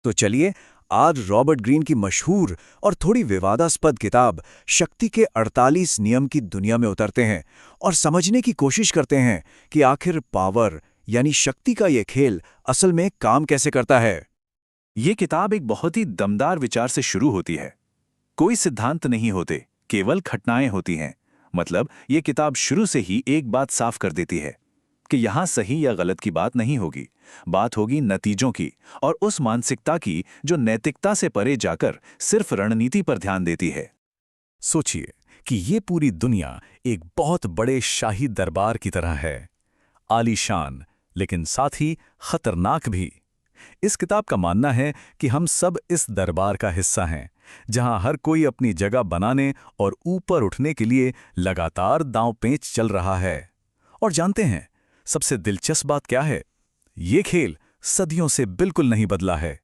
तो चलिए आज रॉबर्ट ग्रीन की मशहूर और थोड़ी विवादास्पद किताब शक्ति के 48 नियम की दुनिया में उतरते हैं और समझने की कोशिश करते हैं कि आखिर पावर यानी शक्ति का ये खेल असल में काम कैसे करता है। ये किताब एक बहुत ही दमदार विचार से शुरू होती है। कोई सिद्धांत नहीं होते, केवल घटनाएं होती हैं। मतलब ये किताब शुरू से ही एक बात साफ कर देती है कि यहां सही या गलत की बात नहीं होगी, बात होगी नतीजों की और उस मानसिकता की जो नैतिकता से परे जाकर सिर्फ रणनीति पर ध्यान देती है। सोचिए कि ये पूरी दुनिया एक बहुत बड़े शाही दरबार की तरह है, आलीशान लेकिन साथ ही खतरनाक भी। इस किताब का मानना है कि हम सब इस दरबार का हिस्सा हैं, जहां हर कोई अपनी जगह बनाने और ऊपर उठने के लिए लगातार दांव-पेंच चल रहा है। और जानते हैं, सबसे दिलचस्प बात क्या है? ये खेल सदियों से बिल्कुल नहीं बदला है।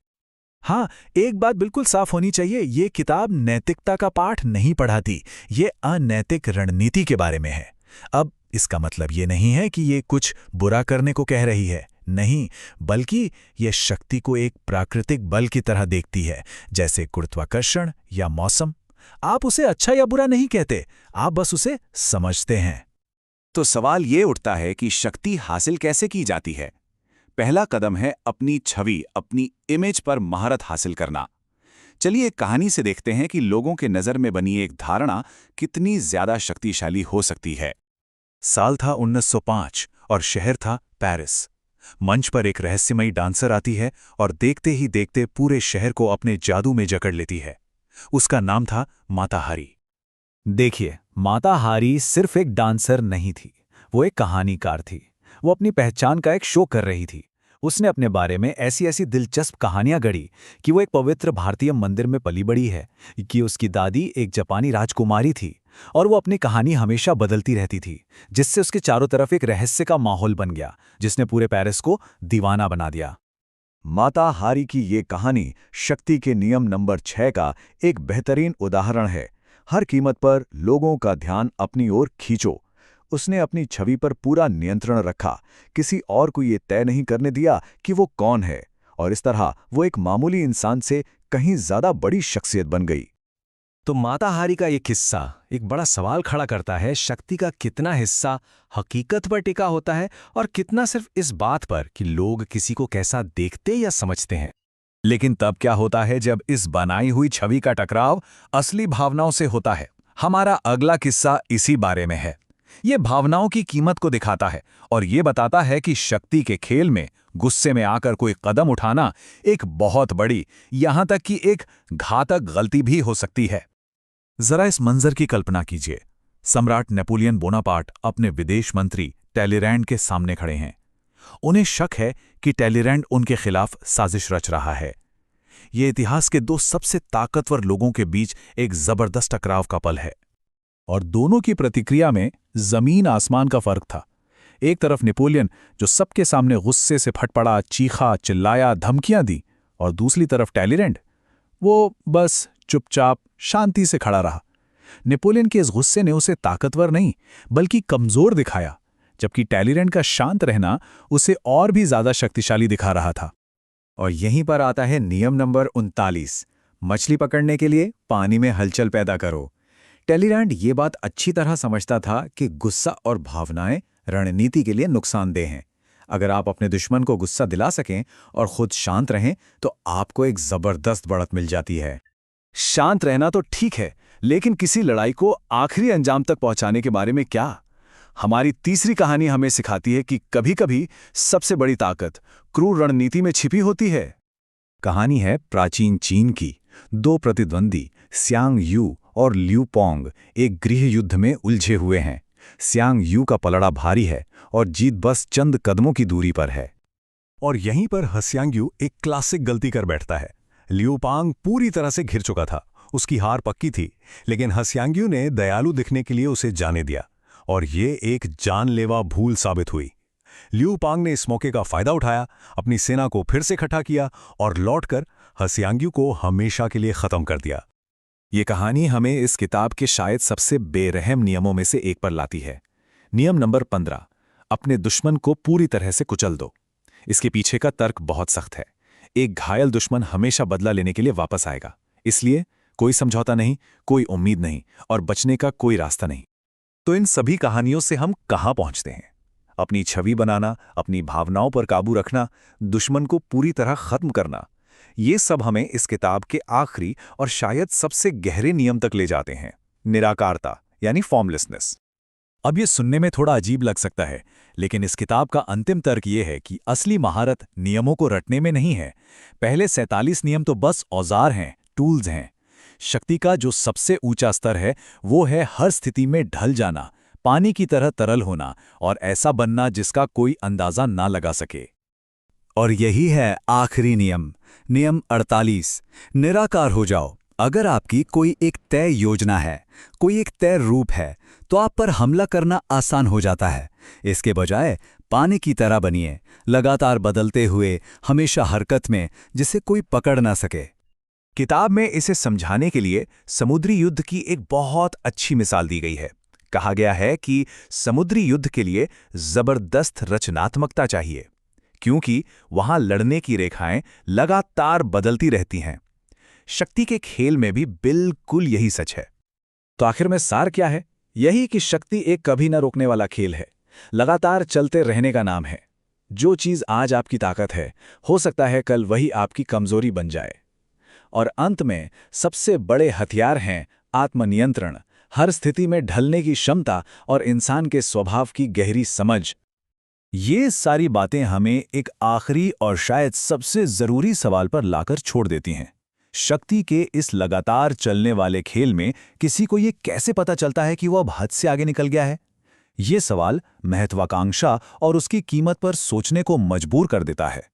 हाँ, एक बात बिल्कुल साफ होनी चाहिए, ये किताब नैतिकता का पाठ नहीं पढ़ाती, ये अनैतिक रणनीति के बारे में है। अब इसका मतलब ये नहीं है कि ये कुछ बुरा करने को कह रही है, नहीं, बल्कि ये शक्ति को एक प्राकृतिक बल की तरह देखती है, जैसे गुरुत्वाकर्षण या मौसम। आप उसे अच्छा या बुरा नहीं कहते, आप बस उसे समझते हैं। तो सवाल ये उठता है कि शक्ति हासिल कैसे की जाती है। पहला कदम है अपनी छवि, अपनी इमेज पर महारत हासिल करना। चलिए एक कहानी से देखते हैं कि लोगों के नज़र में बनी एक धारणा कितनी ज्यादा शक्तिशाली हो सकती है। साल था 1905 और शहर था पेरिस। मंच पर एक रहस्यमयी डांसर आती है और देखते ही देखते पूरे शहर को अपने जादू में जकड़ लेती है। उसका नाम था माता हारी। देखिए, माता हारी सिर्फ एक डांसर नहीं थी, वो एक कहानीकार थी। वो अपनी पहचान का एक शो कर रही थी। उसने अपने बारे में ऐसी ऐसी दिलचस्प कहानियां गढ़ी कि वो एक पवित्र भारतीय मंदिर में पली बड़ी है, कि उसकी दादी एक जापानी राजकुमारी थी, और वो अपनी कहानी हमेशा बदलती रहती थी, जिससे उसके चारों तरफ एक रहस्य का माहौल बन गया, जिसने पूरे पेरिस को दीवाना बना दिया। माता हारी की ये कहानी शक्ति के नियम नंबर 6 का एक बेहतरीन उदाहरण है। हर कीमत पर लोगों का ध्यान अपनी ओर खींचो। उसने अपनी छवि पर पूरा नियंत्रण रखा, किसी और को ये तय नहीं करने दिया कि वो कौन है, और इस तरह वो एक मामूली इंसान से कहीं ज्यादा बड़ी शख्सियत बन गई। तो माता हारी का ये किस्सा एक बड़ा सवाल खड़ा करता है, शक्ति का कितना हिस्सा हकीकत पर टिका होता है और कितना सिर्फ इस बात पर कि लोग किसी को कैसा देखते या समझते हैं। लेकिन तब क्या होता है जब इस बनाई हुई छवि का टकराव असली भावनाओं से होता है? हमारा अगला किस्सा इसी बारे में है। ये भावनाओं की कीमत को दिखाता है और ये बताता है कि शक्ति के खेल में गुस्से में आकर कोई कदम उठाना एक बहुत बड़ी, यहां तक कि एक घातक गलती भी हो सकती है। जरा इस मंजर की कल्पना कीजिए। सम्राट नेपोलियन बोनापार्ट अपने विदेश मंत्री टैलीरैंड के सामने खड़े हैं। उन्हें शक है कि टैलीरैंड उनके खिलाफ साजिश रच रहा है। ये इतिहास के दो सबसे ताकतवर लोगों के बीच एक जबरदस्त टकराव का पल है, और दोनों की प्रतिक्रिया में जमीन आसमान का फर्क था। एक तरफ नेपोलियन, जो सबके सामने गुस्से से फट पड़ा, चीखा, चिल्लाया, धमकियां दी, और दूसरी तरफ टैलीरैंड, वो बस चुपचाप शांति से खड़ा रहा। नेपोलियन के इस गुस्से ने उसे ताकतवर नहीं बल्कि कमजोर दिखाया, जबकि टैलीरैंड का शांत रहना उसे और भी ज्यादा शक्तिशाली दिखा रहा था। और यहीं पर आता है नियम नंबर 39, मछली पकड़ने के लिए पानी में हलचल पैदा करो। टैलीरैंड ये बात अच्छी तरह समझता था कि गुस्सा और भावनाएं रणनीति के लिए नुकसानदेह हैं। अगर आप अपने दुश्मन को गुस्सा दिला सकें और खुद शांत रहें तो आपको एक जबरदस्त बढ़त मिल जाती है। शांत रहना तो ठीक है, लेकिन किसी लड़ाई को आखिरी अंजाम तक पहुंचाने के बारे में क्या? हमारी तीसरी कहानी हमें सिखाती है कि कभी-कभी सबसे बड़ी ताकत क्रूर रणनीति में छिपी होती है। कहानी है प्राचीन चीन की। दो प्रतिद्वंदी स्यांग यू और ल्यू पोंग एक गृह युद्ध में उलझे हुए हैं। स्यांग यू का पलड़ा भारी है और जीत बस चंद कदमों की दूरी पर है। और यहीं पर हस्यांग्यू एक क्लासिक गलती कर बैठता है। लियू पांग पूरी तरह से घिर चुका था, उसकी हार पक्की थी, लेकिन हस्यांग्यू ने दयालु दिखने के लिए उसे जाने दिया, और ये एक जानलेवा भूल साबित हुई। लियू पांग ने इस मौके का फायदा उठाया, अपनी सेना को फिर से इकट्ठा किया और लौटकर हस्यांग्यू को हमेशा के लिए खत्म कर दिया। ये कहानी हमें इस किताब के शायद सबसे बेरहम नियमों में से एक पर लाती है। नियम नंबर 15, अपने दुश्मन को पूरी तरह से कुचल दो। इसके पीछे का तर्क बहुत सख्त है। एक घायल दुश्मन हमेशा बदला लेने के लिए वापस आएगा। इसलिए कोई समझौता नहीं, कोई उम्मीद नहीं और बचने का कोई रास्ता नहीं। तो इन सभी कहानियों से हम कहाँ पहुंचते हैं? अपनी छवि बनाना, अपनी भावनाओं पर काबू रखना, दुश्मन को पूरी तरह खत्म करना, ये सब हमें इस किताब के आखिरी और शायद सबसे गहरे नियम तक ले जाते हैं, निराकारता यानी फॉर्मलेसनेस। अब ये सुनने में थोड़ा अजीब लग सकता है, लेकिन इस किताब का अंतिम तर्क ये है कि असली महारत नियमों को रटने में नहीं है। पहले 47 नियम तो बस औजार हैं, टूल्स हैं। शक्ति का जो सबसे ऊंचा स्तर है वो है हर स्थिति में ढल जाना, पानी की तरह तरल होना और ऐसा बनना जिसका कोई अंदाजा ना लगा सके। और यही है आखिरी नियम, नियम 48, निराकार हो जाओ। अगर आपकी कोई एक तय योजना है, कोई एक तय रूप है, तो आप पर हमला करना आसान हो जाता है। इसके बजाय पानी की तरह बनिए, लगातार बदलते हुए, हमेशा हरकत में, जिसे कोई पकड़ ना सके। किताब में इसे समझाने के लिए समुद्री युद्ध की एक बहुत अच्छी मिसाल दी गई है। कहा गया है कि समुद्री युद्ध के लिए जबरदस्त रचनात्मकता चाहिए, क्योंकि वहां लड़ने की रेखाएं लगातार बदलती रहती हैं। शक्ति के खेल में भी बिल्कुल यही सच है। तो आखिर में सार क्या है? यही कि शक्ति एक कभी न रोकने वाला खेल है, लगातार चलते रहने का नाम है। जो चीज़ आज आपकी ताकत है, हो सकता है कल वही आपकी कमजोरी बन जाए। और अंत में सबसे बड़े हथियार हैं आत्मनियंत्रण, हर स्थिति में ढलने की क्षमता और इंसान के स्वभाव की गहरी समझ। ये सारी बातें हमें एक आखिरी और शायद सबसे जरूरी सवाल पर लाकर छोड़ देती हैं। शक्ति के इस लगातार चलने वाले खेल में किसी को ये कैसे पता चलता है कि वो अब हद से आगे निकल गया है? ये सवाल महत्वाकांक्षा और उसकी कीमत पर सोचने को मजबूर कर देता है।